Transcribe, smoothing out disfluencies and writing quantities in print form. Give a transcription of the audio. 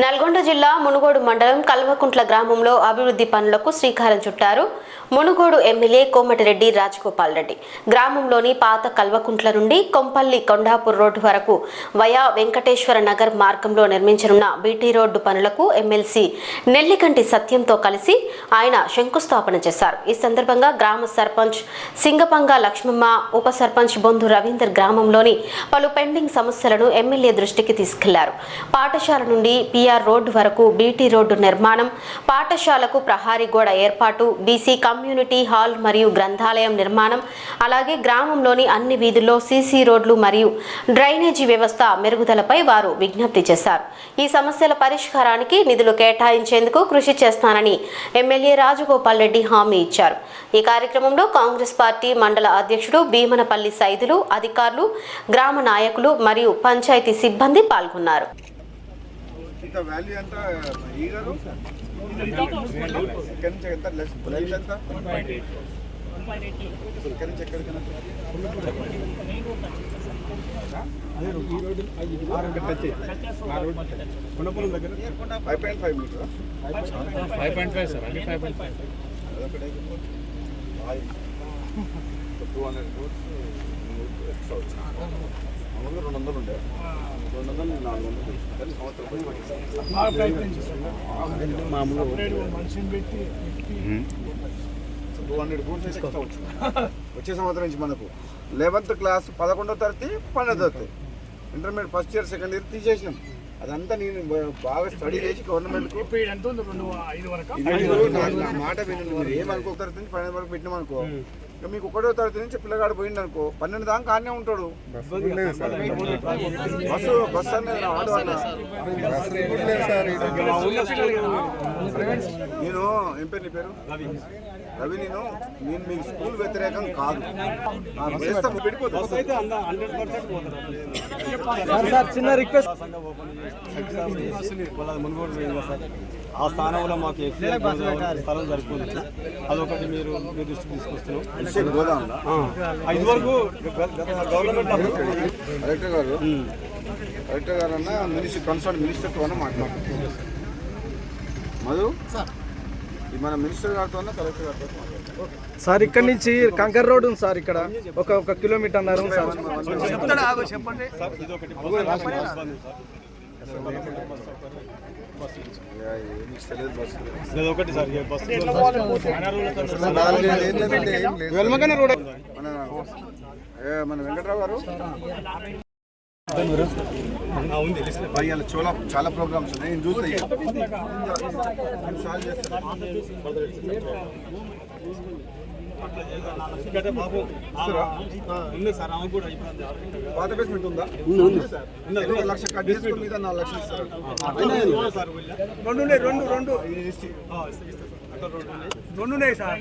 నల్గొండ జిల్లా మునుగోడు మండలం కల్వకుంట్ల గ్రామంలో అభివృద్ధి పనులకు శ్రీకారం చుట్టారు మునుగోడు ఎమ్మెల్యే కోమటిరెడ్డి రాజగోపాల్ రెడ్డి. గ్రామంలోని పాత కల్వకుంట్ల నుండి కొంపల్లి కొండాపూర్ రోడ్డు వరకు వయా వెంకటేశ్వర నగర్ మార్గంలో నిర్మించనున్న బీటీ రోడ్డు పనులకు ఎమ్మెల్సీ నెల్లికంటి సత్యంతో కలిసి ఆయన శంకుస్థాపన చేశారు. ఈ సందర్భంగా గ్రామ సర్పంచ్ సింగపంగా లక్ష్మమ్మ, ఉప సర్పంచ్ బొందు రవీందర్ గ్రామంలోని పలు పెండింగ్ సమస్యలను ఎమ్మెల్యే దృష్టికి తీసుకెళ్లారు. పాఠశాల నుండి పిఆర్ రోడ్డు వరకు బీటీ రోడ్డు నిర్మాణం, పాఠశాలకు ప్రహారీ గోడ ఏర్పాటు, బీసీ కమ్యూనిటీ హాల్ మరియు గ్రంథాలయం నిర్మాణం, అలాగే గ్రామంలోని అన్ని వీధుల్లో సీసీ రోడ్లు మరియు డ్రైనేజీ వ్యవస్థ మెరుగుదలపై వారు విజ్ఞప్తి చేశారు. ఈ సమస్యల పరిష్కారానికి నిధులు కేటాయించేందుకు కృషి చేస్తానని ఎమ్మెల్యే రాజగోపాల్ రెడ్డి హామీ ఇచ్చారు. ఈ కార్యక్రమంలో కాంగ్రెస్ పార్టీ మండల అధ్యక్షుడు భీమనపల్లి సైదులు, అధికారులు, గ్రామ నాయకులు మరియు పంచాయతీ సిబ్బంది పాల్గొన్నారు. వాల్యూ ఎంత ఈగరు ఇక్కడి నుంచి ఎంత లైఫ్ ఎంత ఇక్కడి నుంచి ఎక్కడికైనా 5.5 మీటర్ 5.5 సార్ అది 5.5 అదొకటే 200 ఫూట్స్ మామూలుగా 200 ఉండే 200 400 కానీ సంవత్సరం మామూలు 200 ఫూట్స్ తీసుకోవచ్చు. వచ్చే సంవత్సరం నుంచి మనకు 11th క్లాస్ 11వ తరగతి 12వ తరగతి intermediate first year second year తీసేసినాం. అదంతా నేను బాగా స్టడీ చేసి గవర్నమెంట్కు మాట వినండి. మీరు ఏమనుకో తరగతి నుంచి 12 వరకు పెట్టినాం అనుకో, మీకు 1వ తరగతి నుంచి పిల్లగాడు పోయింది అనుకో 12 దాకా ఆనే ఉంటాడు. బస్సు అనేది నేను ఏం పేరు, నీ పేరు రవి. నేను మీకు స్కూల్ వ్యతిరేకం కాదు, చిన్న రిక్వెస్ట్. మునుగోడు సార్ ఆ స్థానంలో మాకు స్థలం సరిపోతుంది, అదొకటి మీరు మీ దృష్టికి తీసుకొస్తున్నాం. ఇది వరకు కలెక్టర్ గారు అన్న మినిస్టర్ కన్సర్న్ మినిస్టర్తో అన్న మాట్లాడుతున్నాం. మధు మన మినిస్టర్ గారితో అన్న కలెక్టర్ గారితో సార్ ఇక్కడ నుంచి కంకర్ రోడ్ ఉంది సార్, ఇక్కడ ఒక కిలోమీటర్ అన్నారు సార్. ఒకటి సార్ మన వెంకట్రావు గారు చాలా ప్రోగ్రామ్స్ ఉన్నాయి, నేను చూస్తాను. పాత బేస్మెంట్ ఉందా? 1 లక్ష కట్ చేసుకుని మీద 4 లక్షలు ఇస్తారు. 2 ఉన్నాయి సార్.